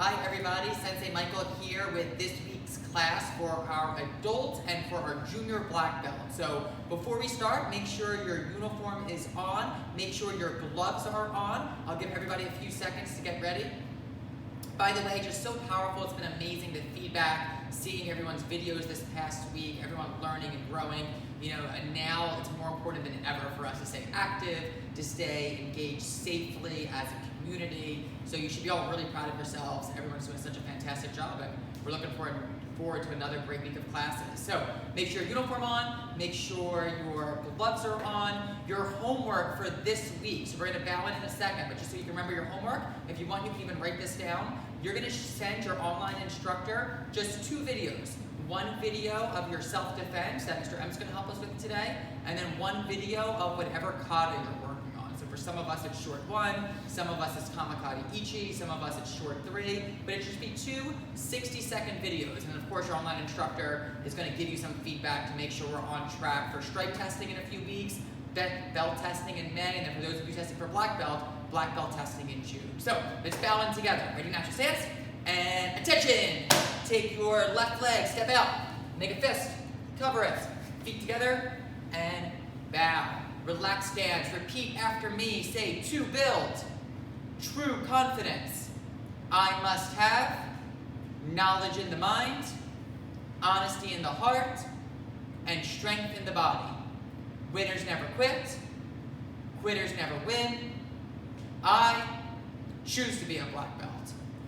Hi everybody, Sensei Michael here with this week's class for our adult and for our junior black belt. So before we start, make sure your uniform is on, make sure your gloves are on. I'll give everybody a few seconds to get ready. By the way, just so powerful, it's been amazing the feedback, seeing everyone's videos this past week, everyone learning and growing. And now it's more important than ever for us to stay active, to stay engaged safely as a community. So you should be all really proud of yourselves. Everyone's doing such a fantastic job, and we're looking forward to another great week of classes. So make sure your uniform on, make sure your gloves are on, your homework for this week. So we're gonna bow in a second, but just so you can remember your homework, if you want, you can even write this down. You're gonna send your online instructor just 2 videos. One video of your self-defense that Mr. M's gonna help us with today, and then one video of whatever kata you're working on. So for some of us it's short 1, some of us it's kamakati ichi, some of us it's short 3, but it should be 2 60-second videos. And of course your online instructor is gonna give you some feedback to make sure we're on track for stripe testing in a few weeks, belt testing in May, and then for those of you testing for black belt testing in June. So let's bow in together. Ready, natural stance, and attention! Take your left leg, step out, make a fist, cover it, feet together, and bow. Relaxed stance, repeat after me, say to build true confidence. I must have knowledge in the mind, honesty in the heart, and strength in the body. Winners never quit, quitters never win. I choose to be a black belt.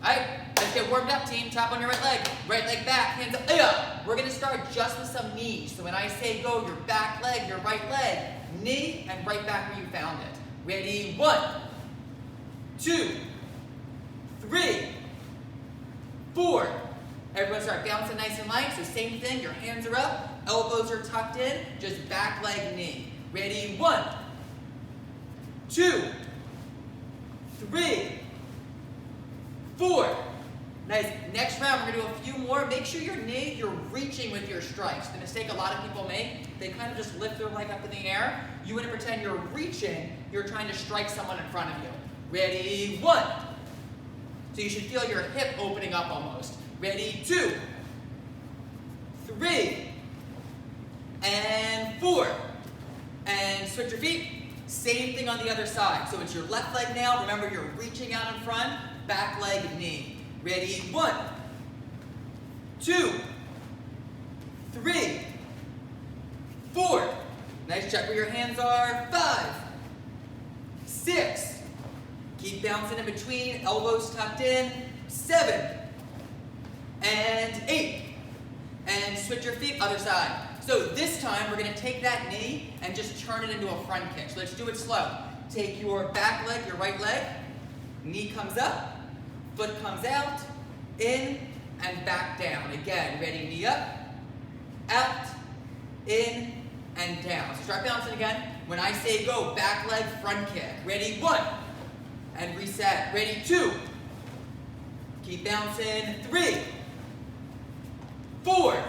Alright, let's get warmed up, team. Tap on your right leg back, hands up. We're gonna start just with some knees. So when I say go, your back leg, your right leg, knee, and right back where you found it. Ready, 1, 2, 3, 4. Everyone start bouncing nice and light. So same thing, your hands are up, elbows are tucked in, just back leg, knee. Ready, 1, 2, 3, 4. Nice. Next round, we're going to do a few more. Make sure your knee, you're reaching with your strikes. The mistake a lot of people make, they kind of just lift their leg up in the air. You want to pretend you're reaching, you're trying to strike someone in front of you. Ready, 1. So you should feel your hip opening up almost. Ready, 2, 3, and 4. And switch your feet. Same thing on the other side. So it's your left leg now. Remember, you're reaching out in front. Back leg, knee. Ready, 1, 2, 3, 4. Nice, check where your hands are. 5, 6. Keep bouncing in between, elbows tucked in. 7, and 8. And switch your feet, other side. So this time, we're gonna take that knee and just turn it into a front kick. So let's do it slow. Take your back leg, your right leg, knee comes up, foot comes out, in, and back down. Again, ready, knee up, out, in, and down. So start bouncing again. When I say go, back leg, front kick. Ready, 1, and reset. Ready, 2. Keep bouncing, 3, 4,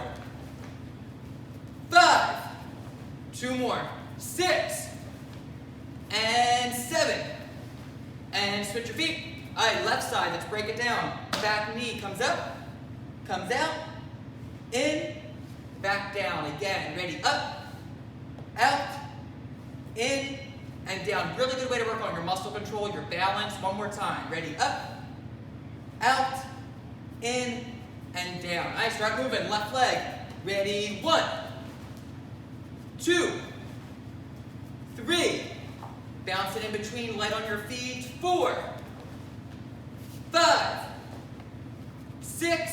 5, 2 more, 6, and 7. And switch your feet. All right, left side, let's break it down. Back knee comes up, comes out, in, back down. Again, ready, up, out, in, and down. Really good way to work on your muscle control, your balance. One more time. Ready, up, out, in, and down. All right, start moving. Left leg. Ready, 1, 2, 3. Bounce it in between, light on your feet. 4, 5, 6,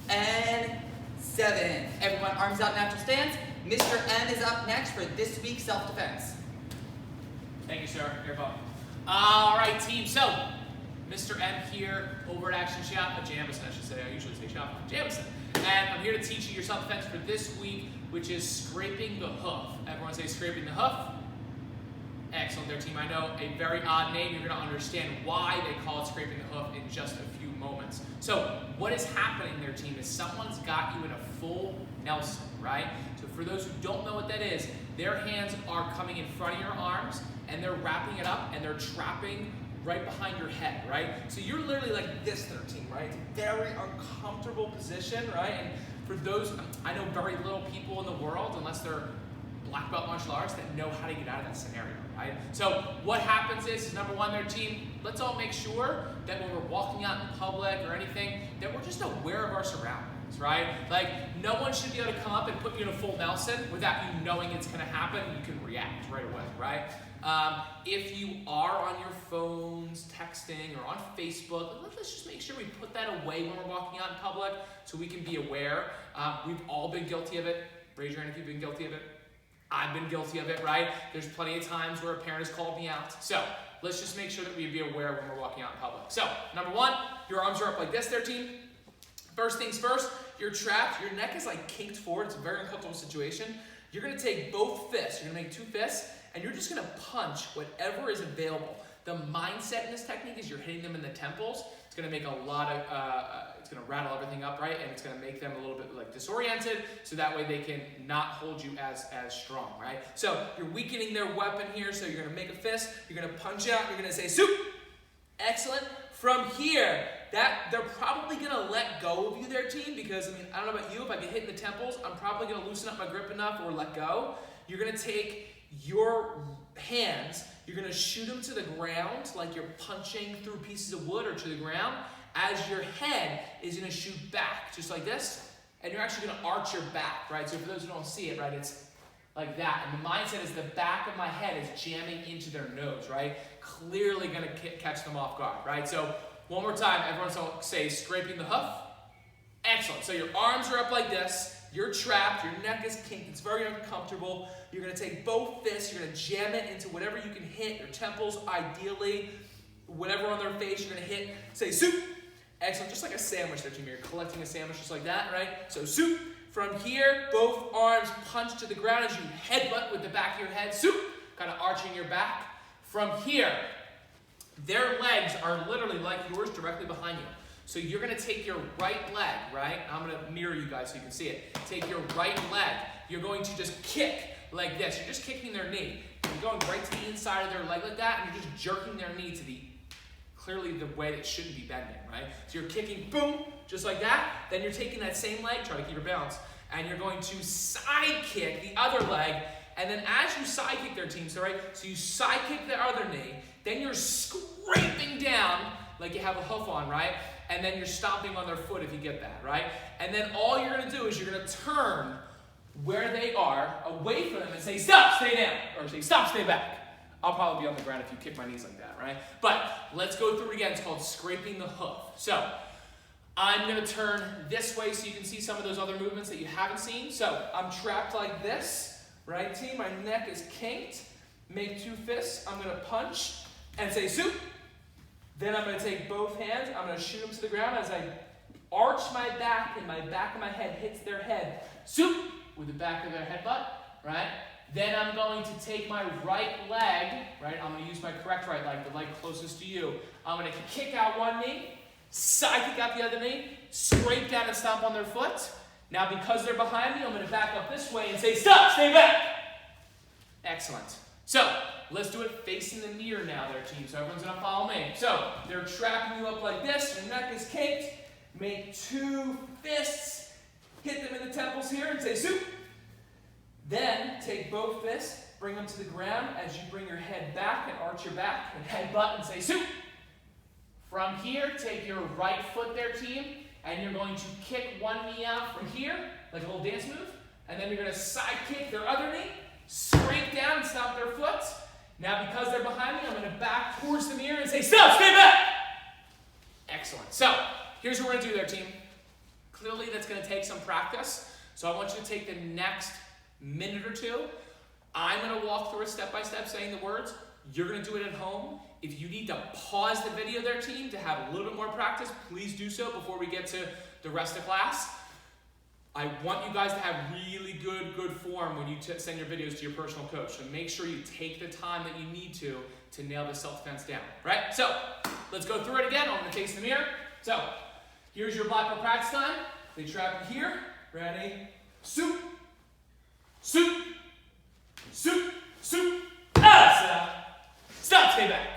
and 7. Everyone, arms out, natural stance. Mr. M is up next for this week's self-defense. Thank you, sir. You're welcome. All right, team. So, Mr. M here over at Action Shop, Jamison, I should say. I usually say shop, Jamison. And I'm here to teach you your self-defense for this week, which is scraping the hoof. Everyone say scraping the hoof. Excellent there, team. I know a very odd name. You're going to understand why they call it scraping the hoof in just a few moments. So what is happening there, team, is someone's got you in a full Nelson, right? So for those who don't know what that is, their hands are coming in front of your arms, and they're wrapping it up, and they're trapping right behind your head, right? So you're literally like this, 13, right? It's a very uncomfortable position, right? And for those, I know very little people in the world, unless they're black belt martial arts, that know how to get out of that scenario, right? So what happens is number one, their team, let's all make sure that when we're walking out in public or anything, that we're just aware of our surroundings, right? Like, no one should be able to come up and put you in a full Nelson without you knowing it's gonna happen. You can react right away, right? If you are on your phones, texting, or on Facebook, let's just make sure we put that away when we're walking out in public so we can be aware. We've all been guilty of it. Raise your hand if you've been guilty of it. I've been guilty of it, right? There's plenty of times where a parent has called me out. So let's just make sure that we be aware when we're walking out in public. So number one, your arms are up like this there, team. First things first, you're trapped. Your neck is like kinked forward. It's a very uncomfortable situation. You're gonna take both fists. You're gonna make two fists, and you're just gonna punch whatever is available. The mindset in this technique is you're hitting them in the temples. It's gonna make a lot of, it's gonna rattle everything up, right? And it's gonna make them a little bit like disoriented, so that way they can not hold you as strong, right? So you're weakening their weapon here, so you're gonna make a fist, you're gonna punch out, you're gonna say, soup! Excellent. From here, they're probably gonna let go of you, their team, because I mean, I don't know about you, if I get hit in the temples, I'm probably gonna loosen up my grip enough or let go. You're gonna take your hands, you're gonna shoot them to the ground like you're punching through pieces of wood or to the ground, as your head is gonna shoot back, just like this, and you're actually gonna arch your back, right? So for those who don't see it, right, it's like that. And the mindset is the back of my head is jamming into their nose, right? Clearly gonna catch them off guard, right? So one more time, everyone say scraping the hoof. Excellent. So your arms are up like this. You're trapped. Your neck is kinked. It's very uncomfortable. You're going to take both fists. You're going to jam it into whatever you can hit. Your temples, ideally. Whatever on their face, you're going to hit. Say soup. Excellent. Just like a sandwich there, team. You're collecting a sandwich just like that, right? So soup. From here, both arms punch to the ground as you headbutt with the back of your head. Soup. Kind of arching your back. From here, their legs are literally like yours directly behind you. So you're going to take your right leg, right? I'm going to mirror you guys so you can see it. Take your right leg. You're going to just kick like this. You're just kicking their knee. You're going right to the inside of their leg like that, and you're just jerking their knee to clearly the way that it shouldn't be bending, right? So you're kicking, boom, just like that. Then you're taking that same leg, try to keep your balance, and you're going to side kick the other leg. And then as you side kick their team, so you side kick their other knee, then you're scraping down like you have a hoof on, right? And then you're stomping on their foot if you get that, right? And then all you're gonna do is you're gonna turn where they are away from them and say, stop, stay down, or say, stop, stay back. I'll probably be on the ground if you kick my knees like that, right? But let's go through it again. It's called scraping the hoof. So I'm gonna turn this way so you can see some of those other movements that you haven't seen. So I'm trapped like this, right, team? My neck is kinked. Make two fists. I'm gonna punch and say, soup. Then I'm going to take both hands, I'm going to shoot them to the ground as I arch my back and my back of my head hits their head. Soup! With the back of their headbutt, right? Then I'm going to take my right leg, right? I'm going to use my correct right leg, the leg closest to you. I'm going to kick out one knee, side kick out the other knee, scrape down and stomp on their foot. Now because they're behind me, I'm going to back up this way and say, stop, stay back. Excellent. So, let's do it facing the mirror now there, team. So everyone's going to follow me. So they're trapping you up like this. Your neck is kinked. Make two fists. Hit them in the temples here and say, soup. Then take both fists. Bring them to the ground as you bring your head back and arch your back and headbutt and say, soup. From here, take your right foot there, team. And you're going to kick one knee out from here, like a little dance move. And then you're going to side kick their other knee. Scrape down and stomp their foot. Now, because they're behind me, I'm going to back towards the mirror and say, stop, stay back. Excellent. So, here's what we're going to do there, team. Clearly, that's going to take some practice. So, I want you to take the next minute or two. I'm going to walk through it step-by-step saying the words. You're going to do it at home. If you need to pause the video there, team, to have a little bit more practice, please do so before we get to the rest of class. I want you guys to have really good form when you send your videos to your personal coach. So make sure you take the time that you need to nail this self-defense down, right? So let's go through it again. I'm going to face the mirror. So here's your black belt practice time. They trap you here. Ready? Soup. Soup. Soup. Soup. Ah, stop. Stop. Stay back.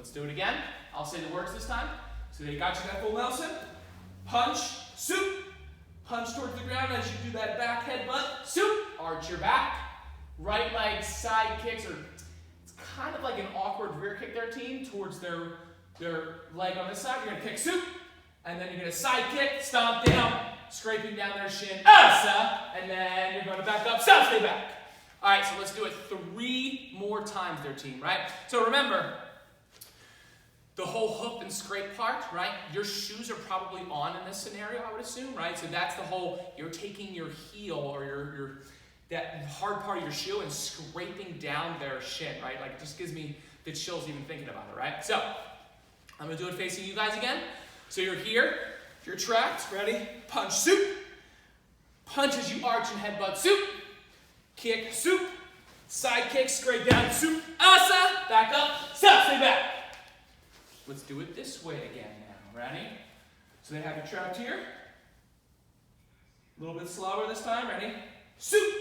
let's do it again. I'll say the words this time. So they got you that full Nelson. Punch, soup. Punch towards the ground as you do that back headbutt. Soup. Arch your back. Right leg side kicks, or it's kind of like an awkward rear kick there, team, towards their leg on this side. You're going to kick soup. And then you're going to side kick, stomp down, scraping down their shin. Asa. And then you're going to back up, stop, stay back. All right, so let's do it 3 more times there, team, right? So remember, the whole hook and scrape part, right? Your shoes are probably on in this scenario, I would assume, right? So that's the whole, you're taking your heel or that hard part of your shoe and scraping down their shin, right? Like, it just gives me the chills even thinking about it, right? So, I'm gonna do it facing you guys again. So you're here, you're tracked, ready? Punch, soup. Punch as you arch and headbutt, soup. Kick, soup. Side kick, scrape down, soup. Asa, back up, stop, stay back. Let's do it this way again now, ready? So they have you trapped here. A little bit slower this time, ready? Soup.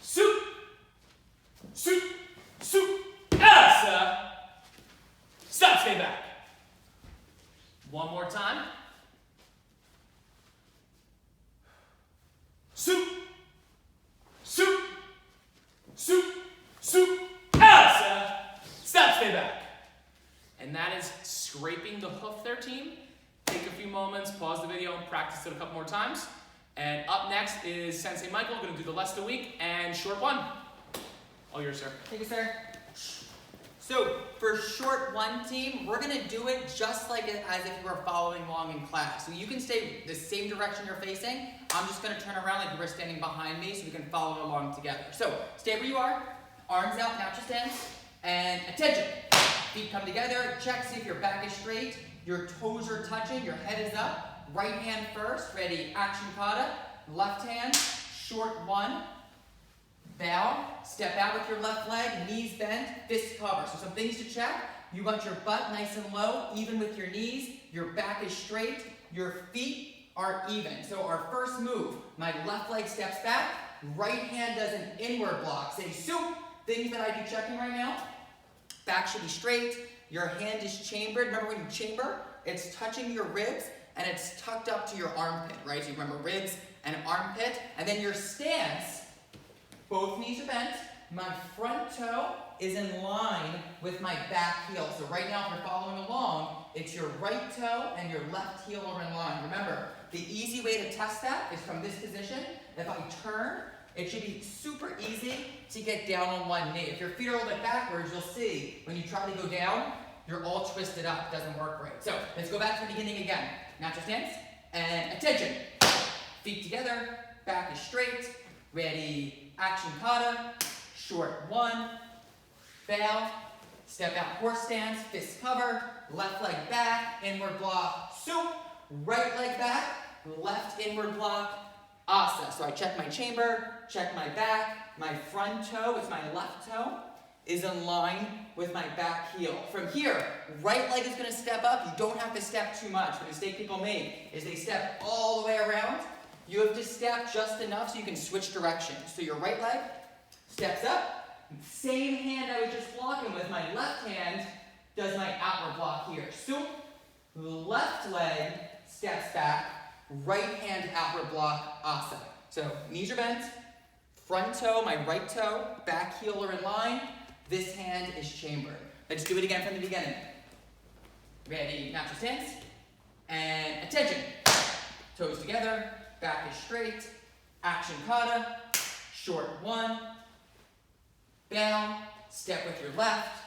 Soup. Soup. Soup. Asa. Stop, stay back. One more time. Soup. Soup. Soup. Soup. Asa. Stop, stay back. And that is scraping the hoof there, team. Take a few moments, pause the video, and practice it a couple more times. And up next is Sensei Michael, going to do the less than week and short 1. All yours, sir. Thank you, sir. So for short 1, team, we're going to do it just like as if you were following along in class. So you can stay the same direction you're facing. I'm just going to turn around like you were standing behind me so we can follow along together. So stay where you are, arms out, not your stance, and attention. Feet come together, check, see if your back is straight, your toes are touching, your head is up. Right hand first, ready, action kata. Left hand, short 1. Bow, step out with your left leg, knees bent, fists cover. So some things to check. You want your butt nice and low, even with your knees. Your back is straight, your feet are even. So our first move, my left leg steps back, right hand does an inward block. Say soup, things that I do checking right now. Back should be straight, your hand is chambered. Remember when you chamber, it's touching your ribs and it's tucked up to your armpit, right? So you remember ribs and armpit. And then your stance, both knees are bent. My front toe is in line with my back heel. So right now, if you're following along, it's your right toe and your left heel are in line. Remember, the easy way to test that is from this position. If I turn, it should be super easy to get down on one knee. If your feet are a little bit backwards, you'll see when you try to go down, you're all twisted up. It doesn't work right. So let's go back to the beginning again. Natural stance and attention. Feet together, back is straight. Ready, action kata. Short 1. Bow. Step out horse stance, fists cover. Left leg back, inward block, soup. Right leg back, left inward block, asa. So I check my chamber, check my back. My front toe with my left toe is in line with my back heel. From here, right leg is going to step up. You don't have to step too much. The mistake people make is they step all the way around. You have to step just enough so you can switch directions. So your right leg steps up. Same hand I was just blocking with, my left hand does my outward block here. So left leg steps back, right hand outward block, asa. So knees are bent, front toe, my right toe, back heel are in line. This hand is chambered. Let's do it again from the beginning. Ready, natural stance, and attention. Toes together, back is straight, action kata, short 1, bow, step with your left,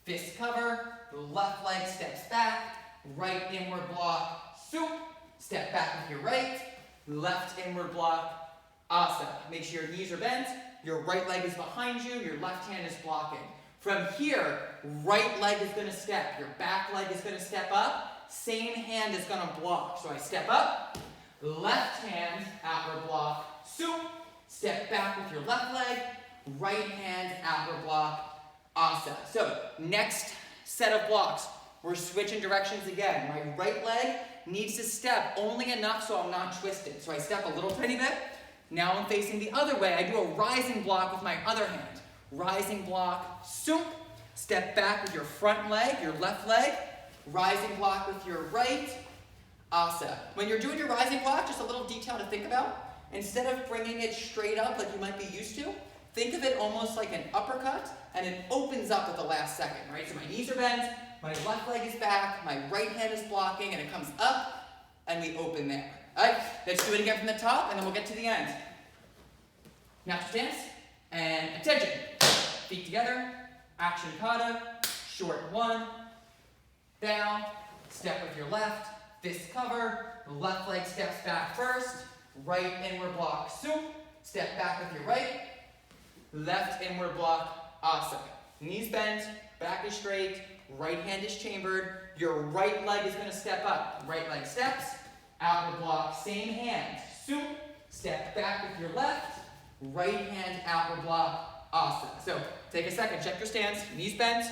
fist cover, left leg steps back, right inward block, soup, step back with your right, left inward block, asa. Make sure your knees are bent, your right leg is behind you, your left hand is blocking. From here, right leg is going to step, your back leg is going to step up, same hand is going to block. So I step up, left hand, outward block, soup, step back with your left leg, right hand, outward block, asa. So next set of blocks, we're switching directions again. My right leg needs to step only enough so I'm not twisted. So I step a little tiny bit. Now I'm facing the other way. I do a rising block with my other hand. Rising block, soup, Step back with your front leg, your left leg. Rising block with your right. Asa. When you're doing your rising block, just a little detail to think about. Instead of bringing it straight up like you might be used to, think of it almost like an uppercut, and it opens up at the last second, right? So my knees are bent, my left leg is back, my right hand is blocking, and it comes up, and we open there. All right, let's do it again from the top, and then we'll get to the end. Natural stance, and attention. Feet together, action kata, short one, down, step with your left, fist cover, left leg steps back first, right inward block, soup, step back with your right, left inward block, asa. Knees bent, back is straight, right hand is chambered, your right leg is going to step up. Right leg steps, outward block, same hand, soup, step back with your left, right hand outward block, asa. So take a second, check your stance, knees bent,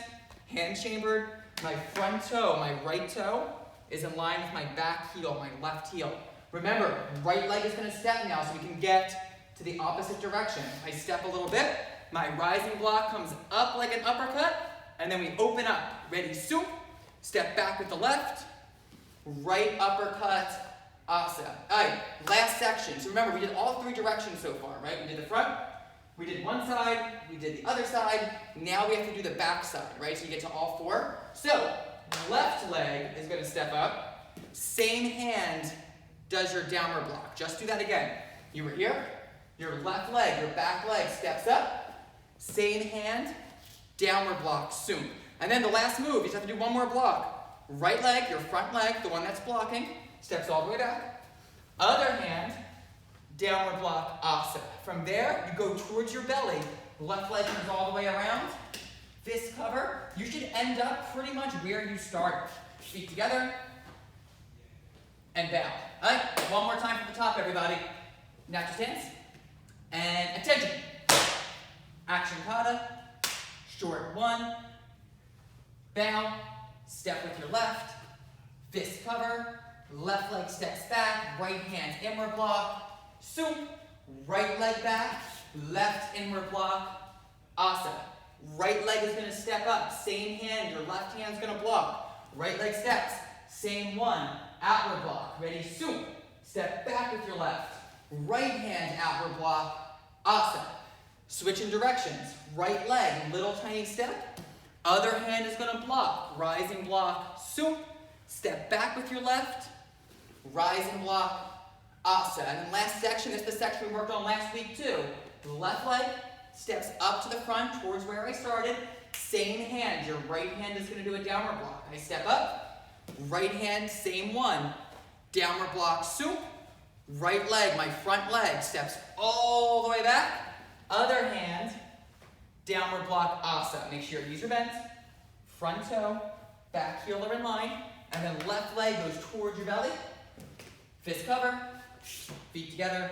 hands chambered, my front toe, my right toe is in line with my back heel, my left heel. Remember, right leg is going to step now so we can get to the opposite direction. I step a little bit, my rising block comes up like an uppercut, and then we open up. Ready, soup, step back with the left, right uppercut, asa. All right, last section. So remember, we did all three directions so far, right? We did the front, we did one side, we did the other side. Now we have to do the back side, right? So you get to all four. So left leg is going to step up. Same hand does your downward block. Just do that again. You were here. Your left leg, your back leg steps up. Same hand, downward block, soon. And then the last move, you just have to do one more block. Right leg, your front leg, the one that's blocking, steps all the way back. Other hand, downward block, asa. From there, you go towards your belly. Left leg comes all the way around. Fist cover. You should end up pretty much where you started. Feet together. And down. All right, one more time from the top, everybody. Natural stance. And attention. Action kata. Short one. Bow. Step with your left. Fist cover. Left leg steps back. Right hand inward block. Soup. Right leg back. Left inward block. Asa. Right leg is going to step up. Same hand. Your left hand is going to block. Right leg steps. Same one. Outward block. Ready? Soup. Step back with your left. Right hand outward block. Asa. Switching directions. Right leg, little tiny step. Other hand is going to block. Rising block. Soup. Step back with your left. Rising block. Asa. And then last section, this is the section we worked on last week too. Left leg steps up to the front towards where I started. Same hand. Your right hand is going to do a downward block. I step up. Right hand, same one. Downward block, soup. Right leg, my front leg, steps all the way back. Other hand, downward block, asa. Make sure your knees are bent. Front toe, back heel are in line. And then left leg goes towards your belly. Fist cover, feet together,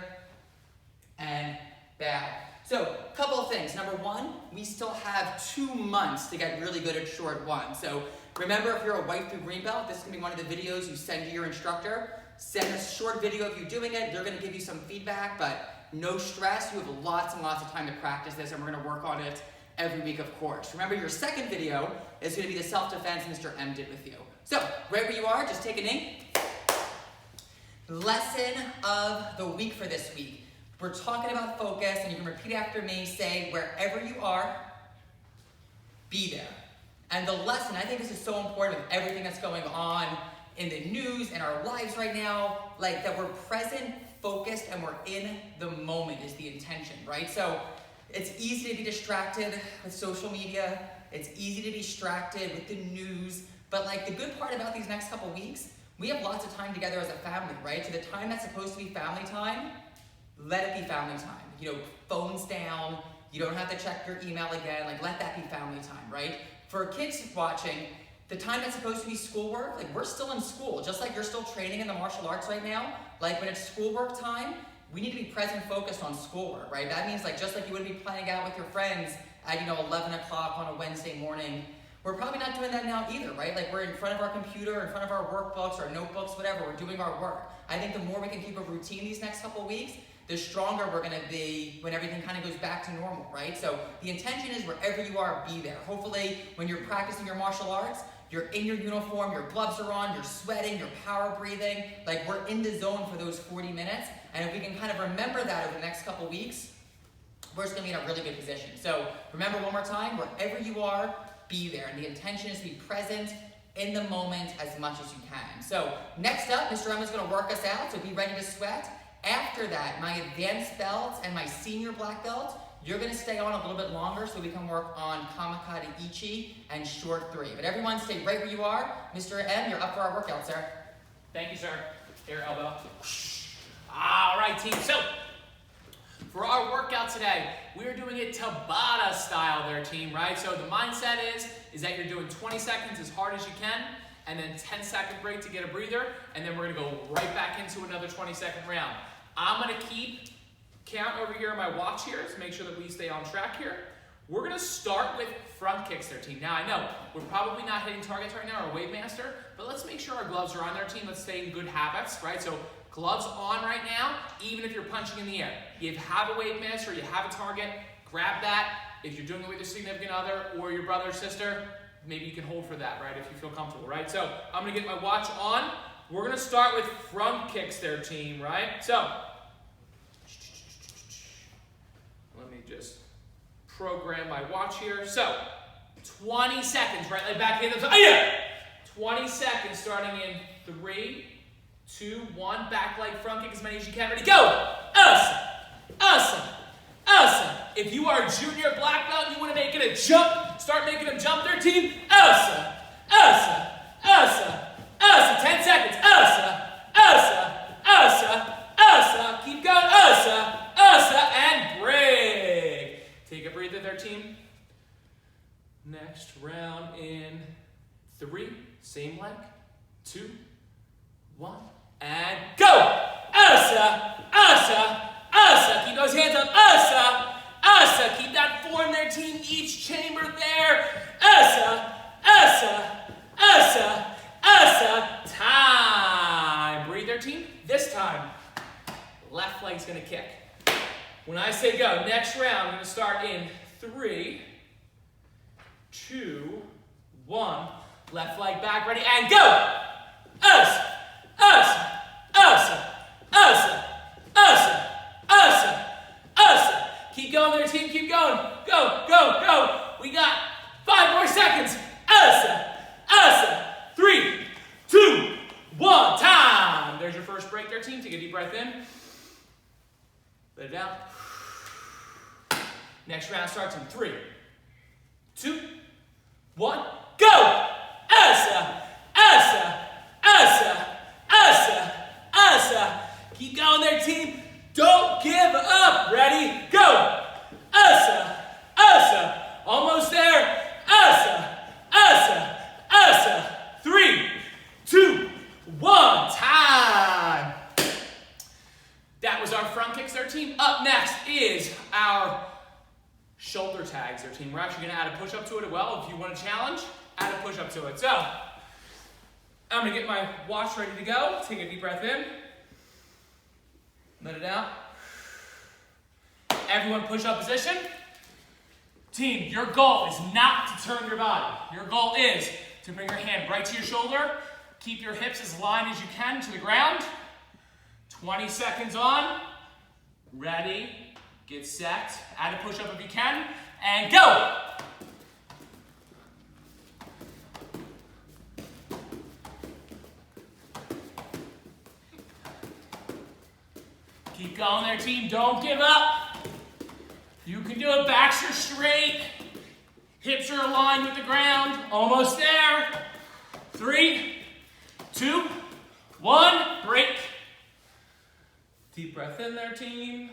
and bow. So, a couple of things. Number one, we still have 2 months to get really good at short one. So, remember, if you're a white through green belt, this is going to be one of the videos you send to your instructor. Send a short video of you doing it. They're going to give you some feedback, but no stress. You have lots and lots of time to practice this, and we're going to work on it every week, of course. Remember, your second video is going to be the self-defense Mr. M did with you. So, right where you are, just take a knee. Lesson of the week for this week. We're talking about focus, and you can repeat after me, say, wherever you are, be there. And the lesson, I think this is so important with everything that's going on in the news and our lives right now, like that we're present, focused, and we're in the moment is the intention, right? So it's easy to be distracted with social media. It's easy to be distracted with the news. But like the good part about these next couple weeks, we have lots of time together as a family, right? So the time that's supposed to be family time, let it be family time. You know, phones down. You don't have to check your email again. Like, let that be family time, right? For kids watching, the time that's supposed to be schoolwork, like we're still in school, just like you're still training in the martial arts right now. Like when it's schoolwork time, we need to be present, focused on schoolwork, right? That means like just like you would be playing out with your friends at 11 o'clock on a Wednesday morning. We're probably not doing that now either, right? Like we're in front of our computer, in front of our workbooks, our notebooks, whatever. We're doing our work. I think the more we can keep a routine these next couple of weeks, the stronger we're going to be when everything kind of goes back to normal, right? So the intention is wherever you are, be there. Hopefully, when you're practicing your martial arts, you're in your uniform, your gloves are on, you're sweating, you're power breathing. Like, we're in the zone for those 40 minutes. And if we can kind of remember that over the next couple weeks, we're just going to be in a really good position. So remember one more time, wherever you are, be there. And the intention is to be present in the moment as much as you can. So next up, Mr. Emma's going to work us out, so be ready to sweat. After that, my advanced belt and my senior black belt, you're going to stay on a little bit longer so we can work on Kata Ichi and short 3. But everyone stay right where you are. Mr. M, you're up for our workout, sir. Thank you, sir. Here, elbow. All right, team. So, for our workout today, we're doing it Tabata style there, team, right? So the mindset is that you're doing 20 seconds as hard as you can, and then 10-second break to get a breather, and then we're going to go right back into another 20-second round. I'm going to keep count over here on my watch here to make sure that we stay on track here. We're going to start with front kicks there, team. Now, I know we're probably not hitting targets right now, or Wave Master, but let's make sure our gloves are on there, team. Let's stay in good habits, right? So gloves on right now, even if you're punching in the air. You have a Wave Master, you have a target, grab that. If you're doing it with your significant other or your brother or sister, maybe you can hold for that, right, if you feel comfortable, right? So I'm going to get my watch on. We're going to start with front kicks there, team, right? So let me just program my watch here. So 20 seconds, right leg back, hands up. 20 seconds starting in 3, 2, 1. Back leg front kick as many as you can. Ready, go! If you are a junior black belt and you want to make it a jump, start making them jump their team. 10 seconds. Keep going. And break. Take a breather there, team. Next round in 3, same leg. 2, 1, and go! Keep those hands up. Keep that form there, team. Each chamber there. Time. Breathe there, team. This time, left leg's gonna kick. When I say go, next round, I'm gonna start in 3, 2, 1. Left leg back, ready, and go! Keep going there, team, keep going. Go. We got 5 more seconds. 3, 2, 1, time. There's your first break there, team. Take a deep breath in. Let it out. Next round starts in 3, 2, 1, go! Keep going there, team. Don't give up. Ready? Go! Almost there. 3, 2, 1, time. That was our front kicks there, team. Up next is our shoulder tags there, team. We're actually going to add a push-up to it as well. If you want to challenge, add a push-up to it. So, I'm going to get my watch ready to go. Take a deep breath in. Let it out. Everyone push-up position. Team, your goal is not to turn your body. Your goal is to bring your hand right to your shoulder. Keep your hips as aligned as you can to the ground. 20 seconds on. Ready. Get set. Add a push-up if you can. And go! Keep going there, team. Don't give up. You can do it. Backs are straight. Hips are aligned with the ground. Almost there. 3, 2, 1. Break. Deep breath in there, team.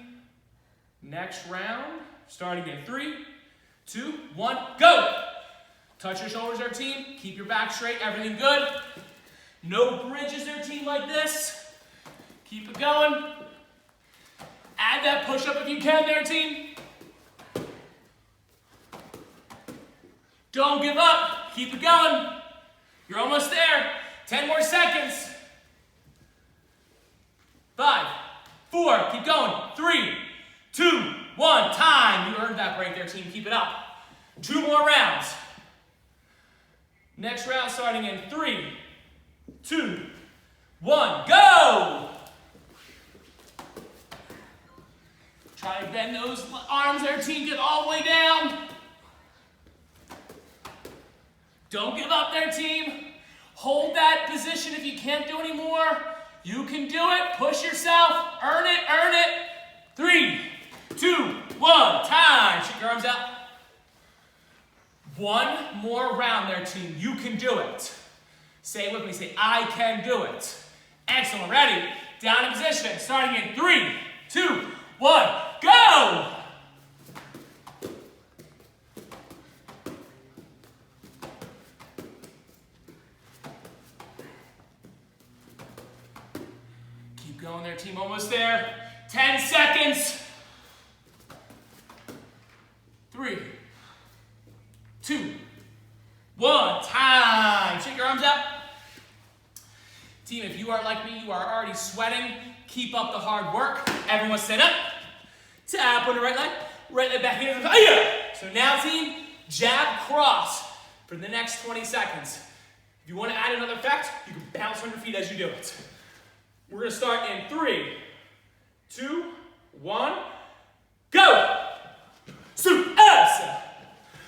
Next round, starting in 3, 2, 1, go! Touch your shoulders there, team. Keep your back straight. Everything good. No bridges there, team, like this. Keep it going. Add that push-up if you can there, team. Don't give up. Keep it going. You're almost there. 10 more seconds. 5, 4, keep going. 3, 2, 1, time. You earned that break there, team. Keep it up. 2 more rounds. Next round starting in 3, 2, 1, go! Try to bend those arms there, team. Get all the way down. Don't give up there, team. Hold that position if you can't do any more. You can do it. Push yourself. Earn it, earn it. 3, 2, 1, time. Shake your arms out. 1 more round there, team. You can do it. Say it with me. Say, I can do it. Excellent. Ready? Down in position. Starting in 3, 2, 1, go! Keep going there, team. Almost there. 10 seconds. 3, 2, 1, time. Shake your arms out. Team, if you are like me, you are already sweating. Keep up the hard work. Everyone stand up. Tap on the right leg back here. So now, team, jab cross for the next 20 seconds. If you want to add another effect, you can bounce on your feet as you do it. We're going to start in 3, 2, 1, go! Suasa.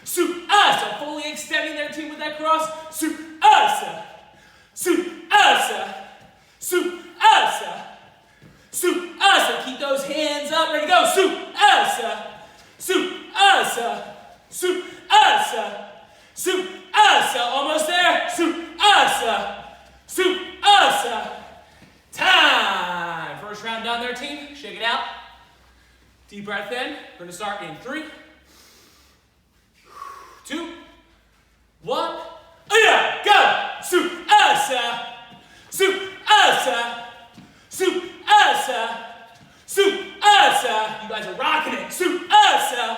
Suasa. Fully extending their team with that cross. Suasa. Suasa. Suasa. Suasa. Keep those hands up. Ready to go. Suasa. Suasa. Suasa. Suasa. Almost there. Suasa. Suasa. Time. First round done there, team. Shake it out. Deep breath in. We're going to start in 3, 2, 1. Go! Suasa! Suasa! Suasa! Suasa! You guys are rocking it. Suasa!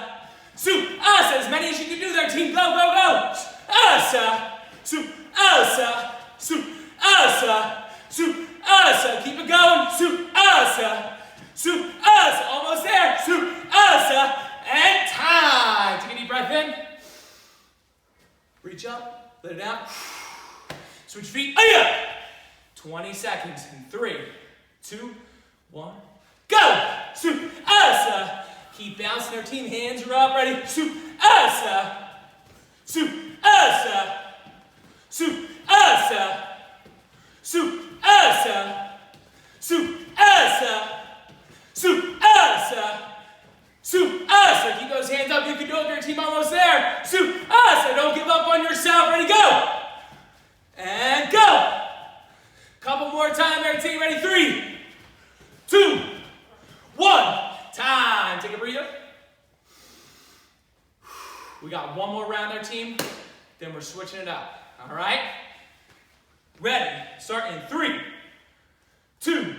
Suasa! As many as you can do there, team. Go, go, go! Suasa! Suasa! Suasa! Suasa! Keep it going. Suasa! Suasa! Almost there. Suasa! And time. Take a deep breath in. Reach up. Let it out. Switch feet. 20 seconds in 3, 2, 1. Go! Suasa! Keep bouncing their team. Hands are up. Ready? Suasa! Suasa! Suasa! Suasa! Suasa! Suasa! Suasa! Keep those hands up. You can do it. Your team almost there. Suasa! Don't give up on yourself. Ready? Go! And go! Couple more time there, team. Ready? 3, 2, 1. Time. Take a breather. We got 1 more round there, team. Then we're switching it up. All right? Ready? Start in 3, 2,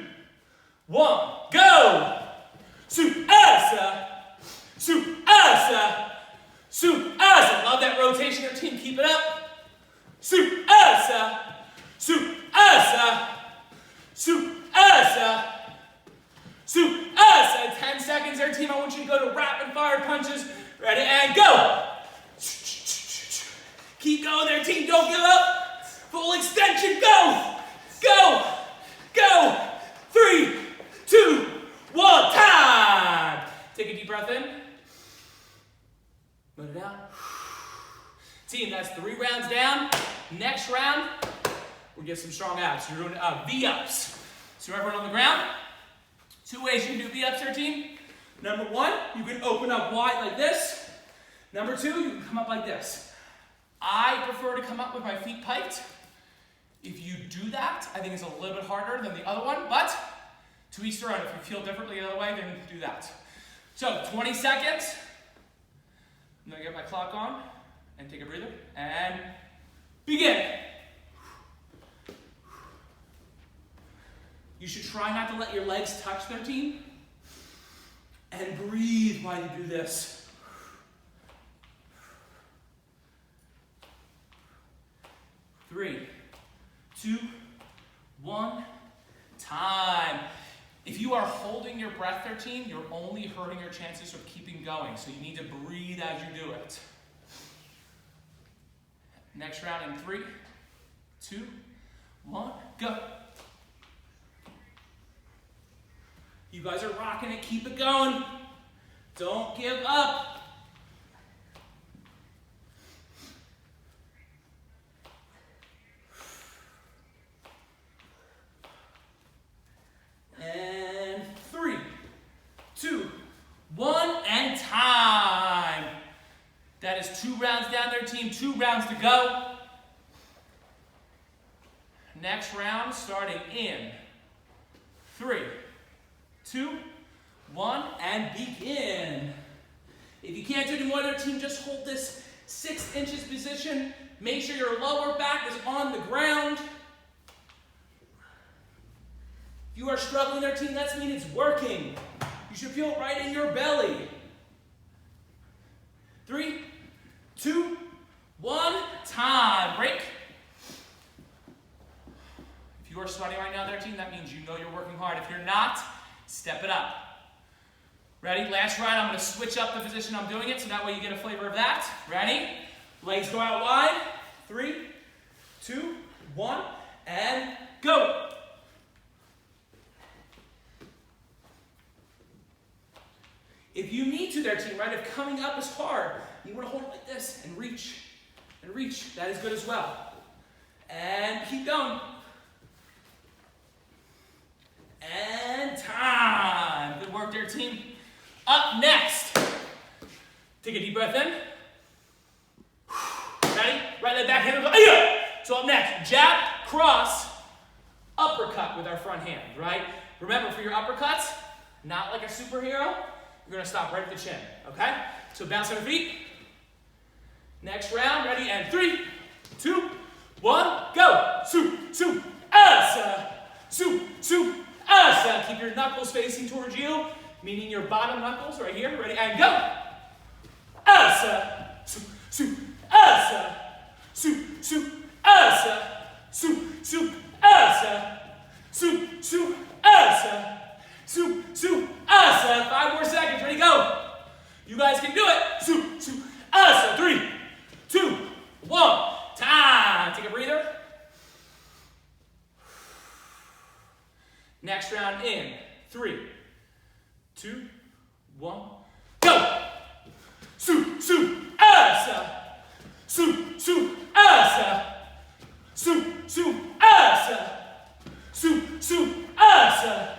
1. Go! Suasa! Suasa! Suasa! Love that rotation there, team. Keep it up. Suasa! Suasa! Suasa! Suasa! 10 seconds there, team. I want you to go to rapid fire punches. Ready, and go! Keep going there, team. Don't give up. Full extension. Go! Go! Go! 3, 2, 1. Time! Take a deep breath in. Let it out. Team, that's 3 rounds down. Next round, we'll get some strong abs. You're doing V-ups. So everyone on the ground. 2 ways you can do V-ups there, team. Number 1, you can open up wide like this. Number 2, you can come up like this. I prefer to come up with my feet piked. If you do that, I think it's a little bit harder than the other one, but to each their own. If you feel differently the other way, then do that. So 20 seconds. I'm gonna get my clock on and take a breather and begin. You should try not to let your legs touch their team. And breathe while you do this. 3, 2, 1. Time. If you are holding your breath there, team, you're only hurting your chances of keeping going. So you need to breathe as you do it. Next round in 3, 2, 1, go. You guys are rocking it. Keep it going. Don't give up. And 3, 2, 1, and time. That is 2 rounds down there, team. 2 rounds to go. Next round starting in 3, 2, 1, and begin. If you can't do any more there, team, just hold this 6 inches position. Make sure your lower back is on the ground. If you are struggling there, team, that means it's working. You should feel it right in your belly. 3, 2, 1, time. Break. If you are sweating right now there, team, that means you know you're working hard. If you're not, step it up. Ready? Last round, I'm going to switch up the position I'm doing it, so that way you get a flavor of that. Ready? Legs go out wide. 3, 2, 1, and go. If you need to there, team, right? If coming up is hard, you want to hold it like this and reach. And reach. That is good as well. And keep going. And time. Good work there, team. Up next. Take a deep breath in. Ready? Right leg back, hand. So up next, jab, cross, uppercut with our front hand, right? Remember, for your uppercuts, not like a superhero, you're going to stop right at the chin, okay? So bounce on your feet. Next round, ready? And 3, 2, 1, go. Su, su, asa. Su, su, asa. Keep your knuckles facing towards you, meaning your bottom knuckles right here. Ready? And go. Asa. Su, su, asa. Su, su, asa. Su, su, asa. Su, su, asa. Su, su, asa. 5 more seconds. Ready? Go. You guys can do it. Su, su, asa. 3, 2, 1. Time. Take a breather. Next round in 3, 2, 1, go. Su, su, asa. Su, su, asa. Su, su, asa. Su, su, asa.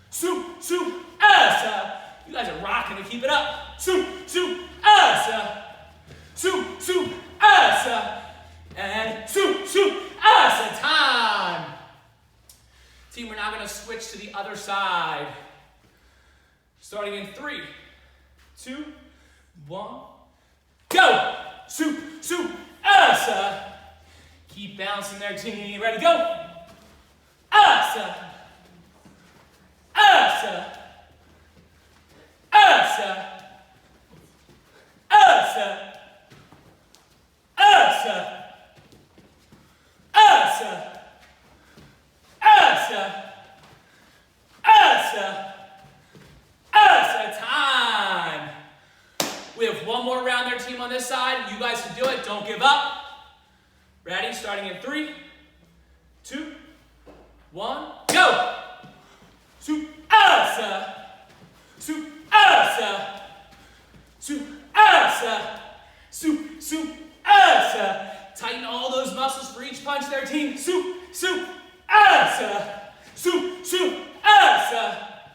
Su, su, asa. You guys are rocking to keep it up. Su, su, asa. Su, su, asa. And su, su, asa. Time. Team, we're now going to switch to the other side. Starting in 3, 2, 1, go. Su, su, asa. Keep bouncing there, team. Ready, go. Asa. Asa. Asa. Asa. Asa. Asa. Asa. Asa. Asa. Time. We have one more round there, team, on this side. You guys can do it. Don't give up. Ready? Starting in 3, 2, 1, go. Su, asa. Su, asa. Su, asa. Su, su, asa. Tighten all those muscles for each punch there, team. Su, su, asa. Su, su, asa.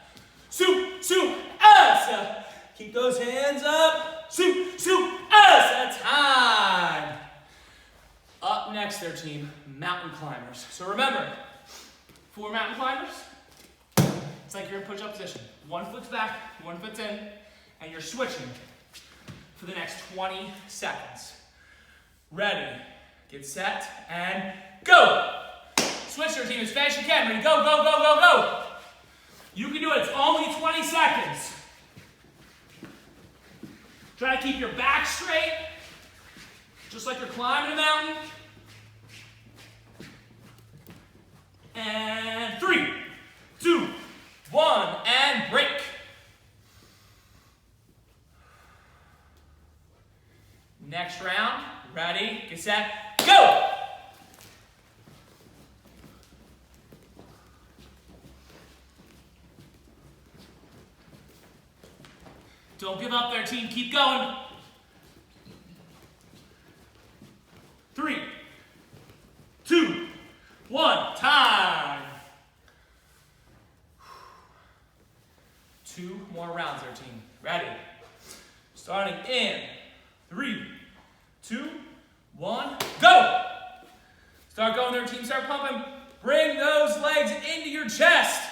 Su, su, asa. Keep those hands up. Su, su, asa. Time. Up next there, team, mountain climbers. So remember, for mountain climbers, it's like you're in push-up position. 1 foot's back, 1 foot's in, and you're switching for the next 20 seconds. Ready, get set, and go. Switch your team as fast as you can. Ready, go, go, go, go, go. You can do it, it's only 20 seconds. Try to keep your back straight, just like you're climbing a mountain. And 3, 2, 1. set, go! Don't give up there, team. Keep going. 3, 2, 1, time. 2 more rounds there, team. Ready? Starting in 3, 2, 1, go! Start going there, team. Start pumping. Bring those legs into your chest.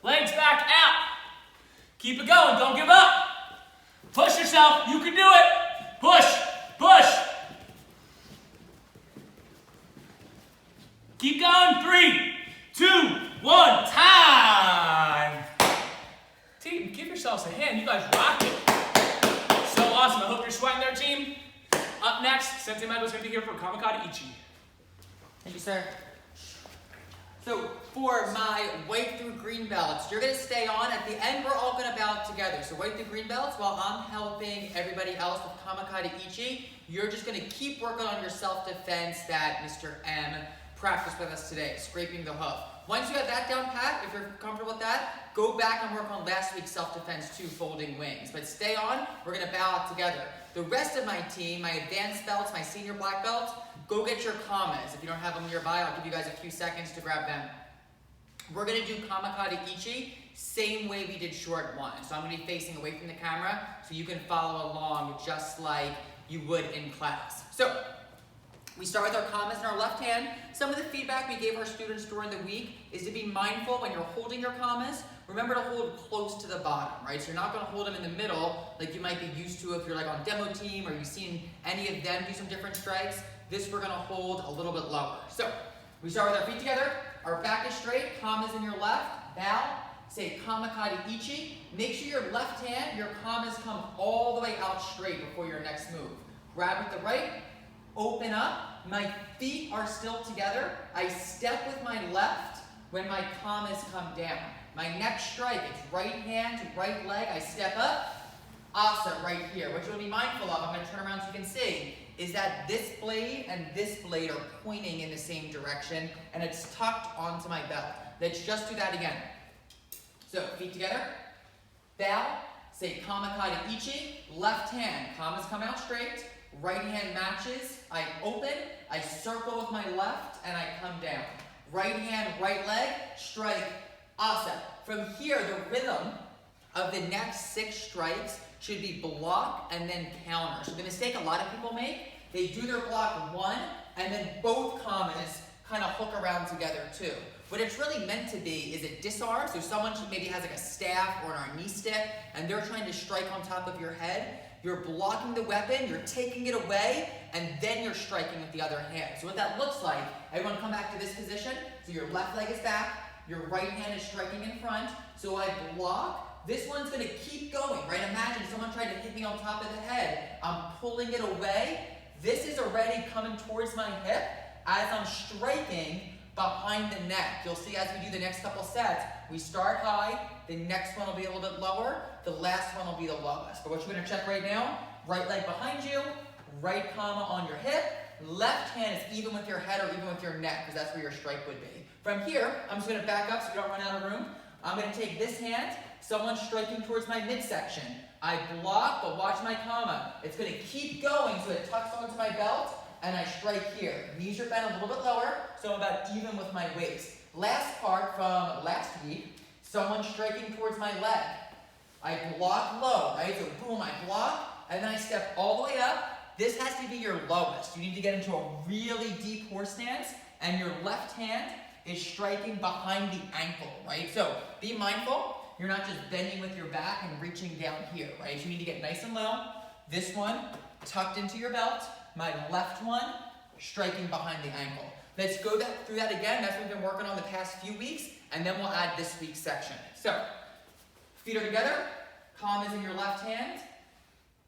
Legs back out. Keep it going. Don't give up. Push yourself. You can do it. Push. Push. Keep going. 3, 2, 1. Time. Team, give yourselves a hand. You guys rocked it. So awesome. I hope you're sweating there, team. Up next, Sensei Michael's going to be here for Kata Ichi. Thank you, sir. So for my white through green belts, you're going to stay on. At the end, we're all going to bow together. So white through green belts, while I'm helping everybody else with Kata Ichi, you're just going to keep working on your self-defense that Mr. M practiced with us today, scraping the hoof. Once you have that down pat, if you're comfortable with that, go back and work on last week's self-defense 2 folding wings. But stay on, we're going to bow out together. The rest of my team, my advanced belts, my senior black belts, go get your kamas. If you don't have them nearby, I'll give you guys a few seconds to grab them. We're going to do Kata Ichi, same way we did short 1. So I'm going to be facing away from the camera so you can follow along just like you would in class. So we start with our kamas in our left hand. Some of the feedback we gave our students during the week is to be mindful when you're holding your kamas. Remember to hold close to the bottom, right? So you're not going to hold them in the middle like you might be used to if you're like on demo team or you've seen any of them do some different strikes. This we're going to hold a little bit lower. So we start with our feet together. Our back is straight. Kamas in your left. Bow. Say Kata Ichi. Make sure your left hand, your kamas come all the way out straight before your next move. Grab with the right. Open up. My feet are still together. I step with my left when my kamas come down. My next strike, it's right hand to right leg. I step up. Asa right here. What you'll be mindful of, I'm going to turn around so you can see, is that this blade and this blade are pointing in the same direction and it's tucked onto my belt. Let's just do that again. So feet together. Bow. Say Kata Ichi. Left hand. Kamas come out straight. Right hand matches. I open. I circle with my left and I come down. Right hand, right leg. Strike. Asa. From here, the rhythm of the next 6 strikes should be block and then counter. So the mistake a lot of people make, they do their block 1 and then both kamas kind of hook around together too. What it's really meant to be is a disarm. So someone maybe has like a staff or an army stick and they're trying to strike on top of your head. You're blocking the weapon, you're taking it away, and then you're striking with the other hand. So what that looks like, everyone come back to this position. So your left leg is back, your right hand is striking in front. So I block. This one's going to keep going, right? Imagine someone tried to hit me on top of the head. I'm pulling it away. This is already coming towards my hip as I'm striking behind the neck. You'll see as we do the next couple sets, we start high, the next one will be a little bit lower, the last one will be the lowest. But what you're going to check right now, right leg behind you, right kama on your hip, left hand is even with your head or even with your neck, because that's where your strike would be. From here, I'm just going to back up so we don't run out of room. I'm going to take this hand, someone's striking towards my midsection. I block, but watch my kama. It's going to keep going so it tucks onto my belt, and I strike here. Knees are bent a little bit lower, so I'm about even with my waist. Last part from last week, someone striking towards my leg. I block low, right? So boom, I block, and then I step all the way up. This has to be your lowest. You need to get into a really deep horse stance, and your left hand is striking behind the ankle, right? So be mindful. You're not just bending with your back and reaching down here, right? You need to get nice and low. This one tucked into your belt. My left one striking behind the ankle. Let's go through that again. That's what we've been working on the past few weeks, and then we'll add this week's section. So, feet are together. Kama is in your left hand.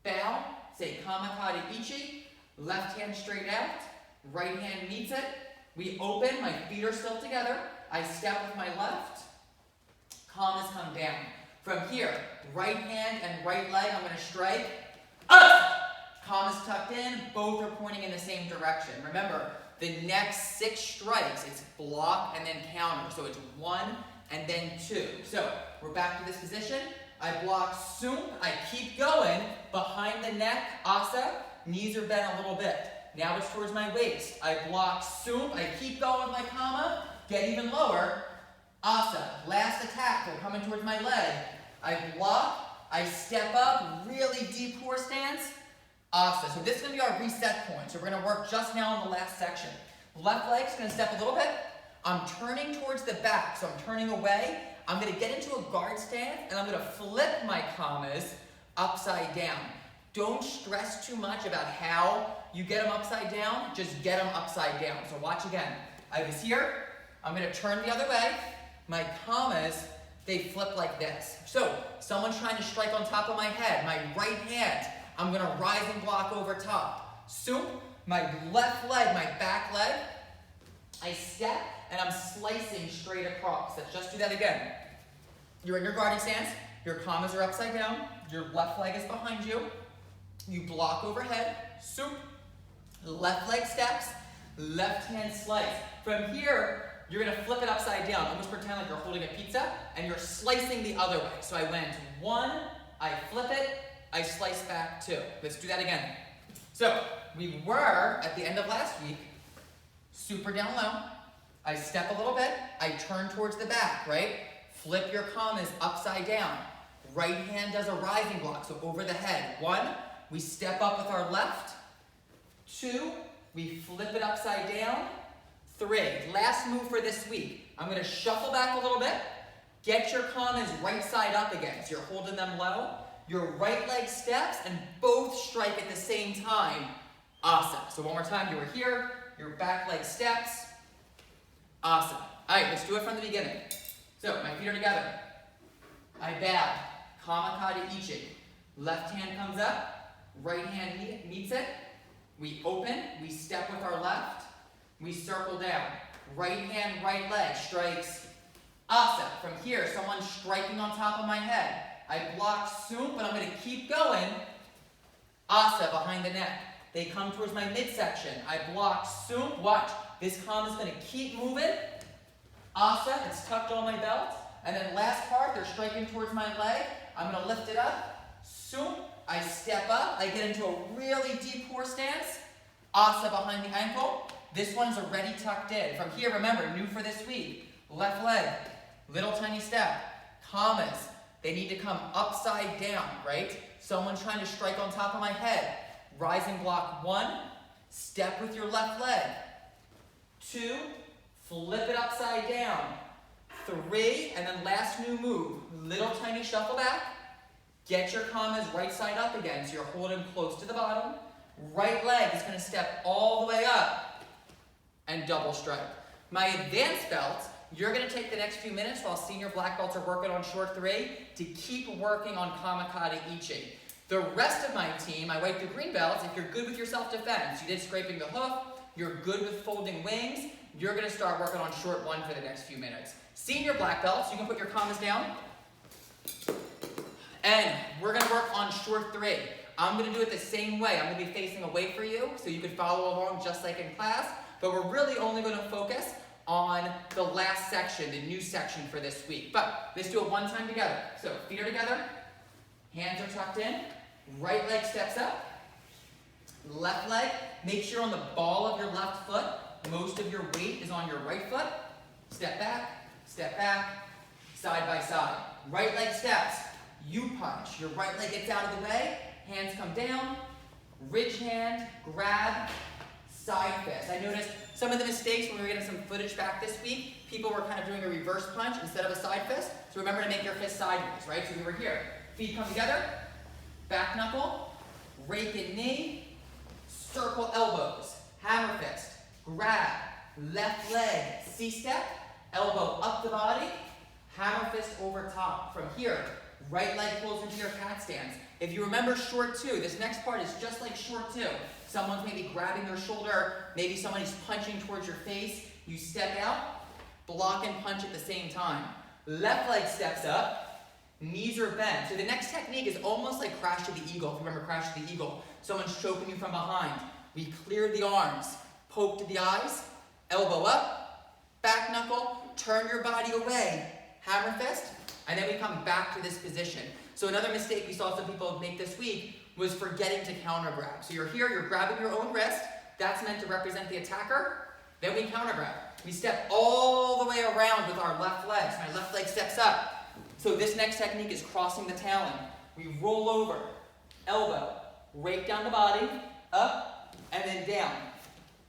Bow. Say Kata Ichi. Left hand straight out. Right hand meets it. We open. My feet are still together. I step with my left. Kamas come down. From here, right hand and right leg, I'm going to strike. Up! Palm is tucked in, both are pointing in the same direction. Remember, the next 6 strikes, it's block and then counter. So it's 1 and then 2. So we're back to this position. I block Sump, I keep going, behind the neck, Asa, knees are bent a little bit. Now it's towards my waist. I block Sump, I keep going with my Kama, get even lower, Asa, last attack, they're coming towards my leg. I block, I step up, really deep horse stance, Asa. So this is going to be our reset point. So we're going to work just now in the last section. Left leg's going to step a little bit. I'm turning towards the back, so I'm turning away. I'm going to get into a guard stance, and I'm going to flip my Kamas upside down. Don't stress too much about how you get them upside down. Just get them upside down. So watch again. I was here. I'm going to turn the other way. My Kamas, they flip like this. So someone's trying to strike on top of my head. My right hand, I'm going to rise and block over top. Sump, my left leg, my back leg, I step, and I'm slicing straight across. Let's just do that again. You're in your guarding stance. Your Kamas are upside down. Your left leg is behind you. You block overhead. Sump. Left leg steps. Left hand slice. From here, you're going to flip it upside down. Almost pretend like you're holding a pizza, and you're slicing the other way. So I went 1, I flip it, I slice back 2. Let's do that again. So we were, at the end of last week, super down low. I step a little bit. I turn towards the back, right? Flip your Kamas upside down. Right hand does a rising block, so over the head. 1, we step up with our left. 2, we flip it upside down. 3, last move for this week. I'm going to shuffle back a little bit. Get your Kamas right side up again, so you're holding them low. Your right leg steps, and both strike at the same time. Awesome. So one more time, you were here. Your back leg steps. Awesome. All right, let's do it from the beginning. So my feet are together. I bow. Kama Kata Ichi. Left hand comes up. Right hand meets it. We open. We step with our left. We circle down. Right hand, right leg strikes. Asa. From here, someone's striking on top of my head. I block Sump, but I'm going to keep going. Asa behind the neck. They come towards my midsection. I block Sump. Watch. This Kama is going to keep moving. Asa, it's tucked on my belt. And then last part, they're striking towards my leg. I'm going to lift it up. Sump. I step up. I get into a really deep horse stance. Asa behind the ankle. This one's already tucked in. From here, remember, new for this week. Left leg. Little tiny step. Kamas. They need to come upside down, right? Someone's trying to strike on top of my head. Rising block 1. Step with your left leg. 2. Flip it upside down. 3. And then last new move. Little tiny shuffle back. Get your Kamas right side up again, so you're holding close to the bottom. Right leg is going to step all the way up and double strike. My advanced belt, you're going to take the next few minutes while senior black belts are working on short 3 to keep working on Kama Kata Ichi. The rest of my team, my white to green belts, if you're good with your self-defense, you did scraping the hoof, you're good with folding wings, you're going to start working on short 1 for the next few minutes. Senior black belts, you can put your Kamas down. And we're going to work on short 3. I'm going to do it the same way. I'm going to be facing away for you, so you can follow along just like in class. But we're really only going to focus on the last section, the new section for this week. But let's do it one time together. So feet are together, hands are tucked in, right leg steps up, left leg, make sure on the ball of your left foot, most of your weight is on your right foot. Step back, side by side. Right leg steps, you punch. Your right leg gets out of the way, hands come down, ridge hand, grab, side fist. I noticed some of the mistakes when we were getting some footage back this week, people were kind of doing a reverse punch instead of a side fist. So remember to make your fist sideways, right? So we were here. Feet come together, back knuckle, rake and knee, circle elbows, hammer fist, grab, left leg, C-step, elbow up the body, hammer fist over top. From here, right leg pulls into your cat stance. If you remember short 2, this next part is just like short 2. Someone's maybe grabbing their shoulder, maybe somebody's punching towards your face. You step out, block and punch at the same time. Left leg steps up, Knees are bent. So the next technique is almost like crash to the eagle. If you remember crash to the eagle, someone's choking you from behind. We clear the arms, poke to the eyes, elbow up, back knuckle, turn your body away, hammer fist, and then we come back to this position. So another mistake we saw some people make this week was forgetting to counter grab. So you're here, you're grabbing your own wrist. That's meant to represent the attacker. Then we counter grab. We step all the way around with our left leg. So my left leg steps up. So this next technique is crossing the talon. We roll over, elbow, rake down the body, up, and then down.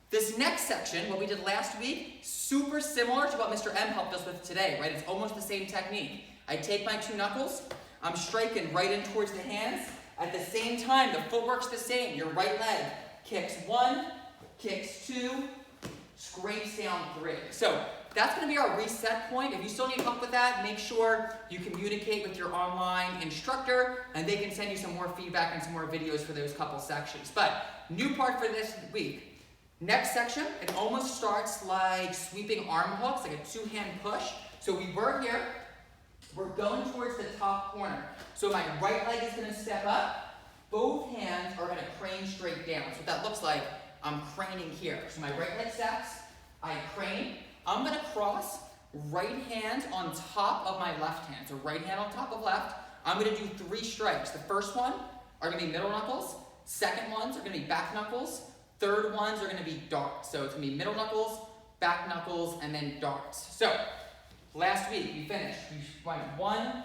This next section, what we did last week, super similar to what Mr. M helped us with today, right? It's almost the same technique. I take my two knuckles, I'm striking right in towards the hands. At the same time, the footwork's the same. Your right leg kicks 1, kicks 2, scrapes down 3. So that's going to be our reset point. If you still need help with that, make sure you communicate with your online instructor and they can send you some more feedback and some more videos for those couple sections. But new part for this week. Next section, it almost starts like sweeping arm hooks, like a 2-hand push. So we were here. We're going towards the top corner. So my right leg is going to step up. Both hands are going to crane straight down. So what that looks like, I'm craning here. So my right leg steps, I crane. I'm going to cross right hand on top of my left hand. So right hand on top of left. I'm going to do 3 strikes. The first one are going to be middle knuckles. Second ones are going to be back knuckles. Third ones are going to be darts. So it's going to be middle knuckles, back knuckles, and then darts. So last week we finished. We went 1,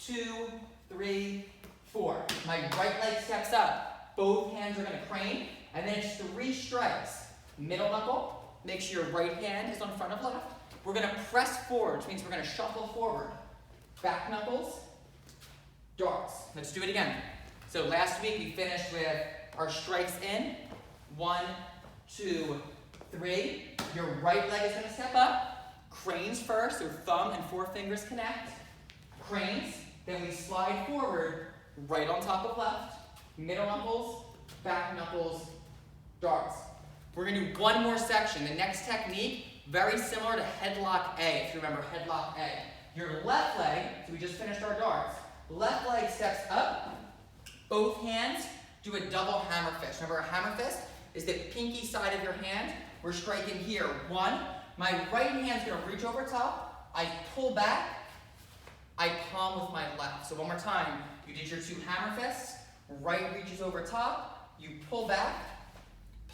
2, 3, 4. My right leg steps up. Both hands are going to crane. And then it's 3 strikes. Middle knuckle. Make sure your right hand is on front of left. We're going to press forward, which means we're going to shuffle forward. Back knuckles, darts. Let's do it again. So last week we finished with our strikes in. 1, 2, 3. Your right leg is going to step up. Cranes first, so thumb and 4 fingers connect. Cranes. Then we slide forward, right on top of left. Middle knuckles, back knuckles, darts. We're going to do one more section. The next technique, very similar to headlock A, if you remember headlock A. Your left leg, so we just finished our darts. Left leg steps up. Both hands do a double hammer fist. Remember, a hammer fist is the pinky side of your hand. We're striking here. 1. My right hand's going to reach over top. I pull back. I palm with my left. So one more time. You did your 2 hammer fists. Right reaches over top. You pull back.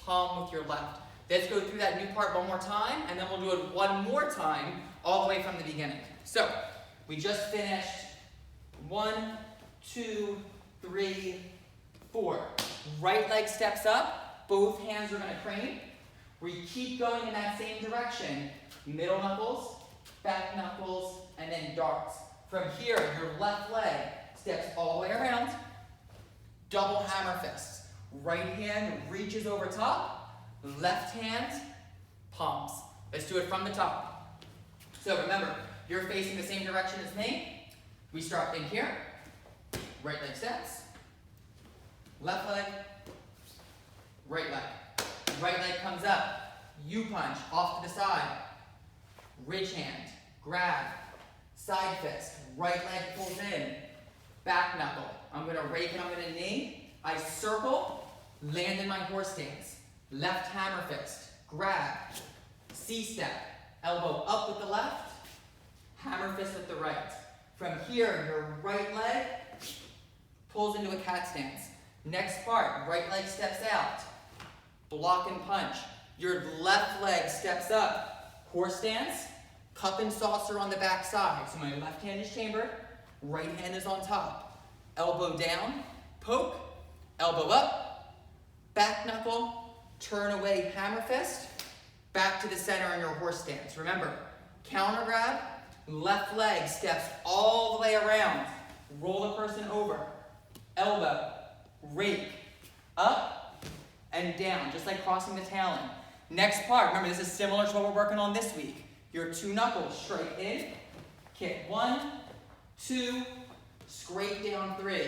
Palm with your left. Let's go through that new part one more time, and then we'll do it one more time, all the way from the beginning. So, we just finished 1, 2, 3, 4. Right leg steps up, both hands are going to crane. We keep going in that same direction. Middle knuckles, back knuckles, and then darts. From here, your left leg steps all the way around. Double hammer fists. Right hand reaches over top, left hand palms. Let's do it from the top. So remember, you're facing the same direction as me. We start in here, right leg steps, left leg, right leg. Right leg comes up, U-punch, off to the side, ridge hand, grab, side fist, right leg pulls in, back knuckle. I'm going to rake and I'm going to knee. I circle, land in my horse stance, left hammer fist, grab, C-step, elbow up with the left, hammer fist with the right. From here, your right leg pulls into a cat stance. Next part, right leg steps out, block and punch. Your left leg steps up, horse stance, cup and saucer on the back side. So my left hand is chambered, right hand is on top. Elbow down, poke, elbow up, back knuckle, turn away hammer fist, back to the center in your horse stance. Remember, counter grab, left leg steps all the way around, roll the person over, elbow, rake, up and down, just like crossing the talon. Next part, remember this is similar to what we're working on this week. Your 2 knuckles, straight in, kick 1, 2, scrape down 3.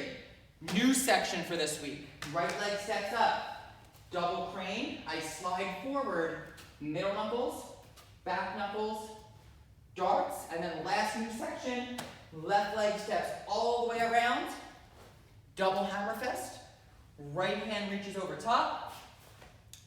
New section for this week. Right leg steps up, double crane, I slide forward, middle knuckles, back knuckles, darts, and then last new section, left leg steps all the way around, double hammer fist, right hand reaches over top,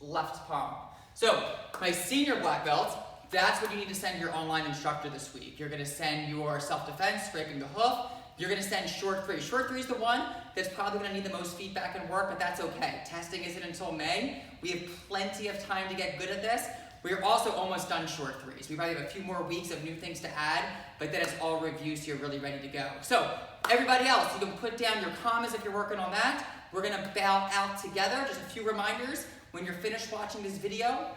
left palm. So, my senior black belt, that's what you need to send your online instructor this week. You're gonna send your self-defense, scraping the hoof. You're gonna send short three. Short three is the one that's probably gonna need the most feedback and work, but that's okay. Testing isn't until May. We have plenty of time to get good at this. We're also almost done short threes. We probably have a few more weeks of new things to add, but then it's all reviews, so you're really ready to go. So, everybody else, you can put down your commas if you're working on that. We're gonna bow out together. Just a few reminders. When you're finished watching this video,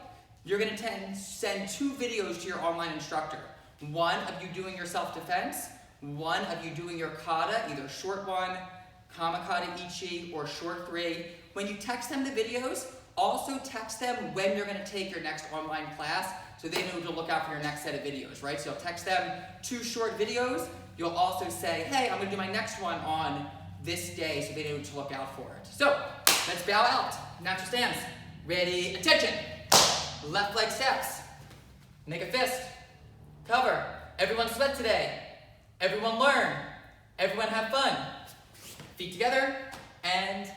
you're gonna send 2 videos to your online instructor. One of you doing your self-defense, one of you doing your kata, either short one, kamakata ichi, or short 3. When you text them the videos, also text them when you're gonna take your next online class so they know to look out for your next set of videos, right? So you'll text them 2 short videos. You'll also say, hey, I'm gonna do my next one on this day so they know to look out for it. So, let's bow out. Natural stance. Ready, attention. Left leg steps. Make a fist. Cover. Everyone sweat today. Everyone learn. Everyone have fun. Feet together and